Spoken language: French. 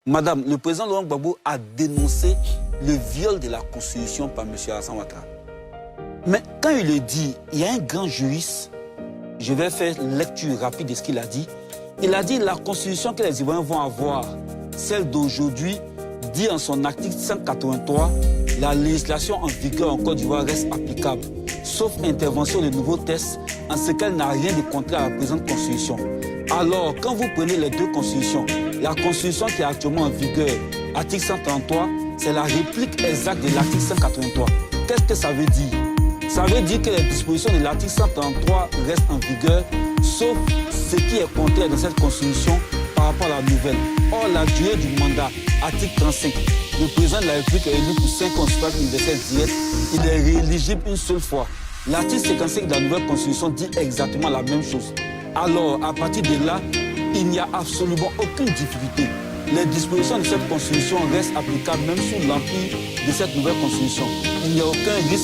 Madame, le président Laurent Gbagbo a dénoncé le viol de la Constitution par M. Alassane Ouattara. Mais quand il le dit, il y a un grand juriste, je vais faire lecture rapide de ce qu'il a dit. Il a dit la Constitution que les Ivoiriens vont avoir, celle d'aujourd'hui, dit en son article 183, la législation en vigueur en Côte d'Ivoire reste applicable, sauf intervention de nouveaux tests, en ce qu'elle n'a rien de contraire à la présente Constitution. Alors, quand vous prenez les deux Constitutions, la Constitution qui est actuellement en vigueur, article 133, c'est la réplique exacte de l'article 183. Qu'est-ce que ça veut dire? Ça veut dire que les dispositions de l'article 133 restent en vigueur, sauf ce qui est contraire dans cette Constitution par rapport à la nouvelle. Or, la durée du mandat, article 35, le président de la République est élu pour 5 ans suffrage universel direct, il est rééligible une seule fois. L'article 55 de la nouvelle Constitution dit exactement la même chose. Alors, à partir de là, il n'y a absolument aucune difficulté. Les dispositions de cette Constitution restent applicables même sous l'empire de cette nouvelle Constitution. Il n'y a aucun risque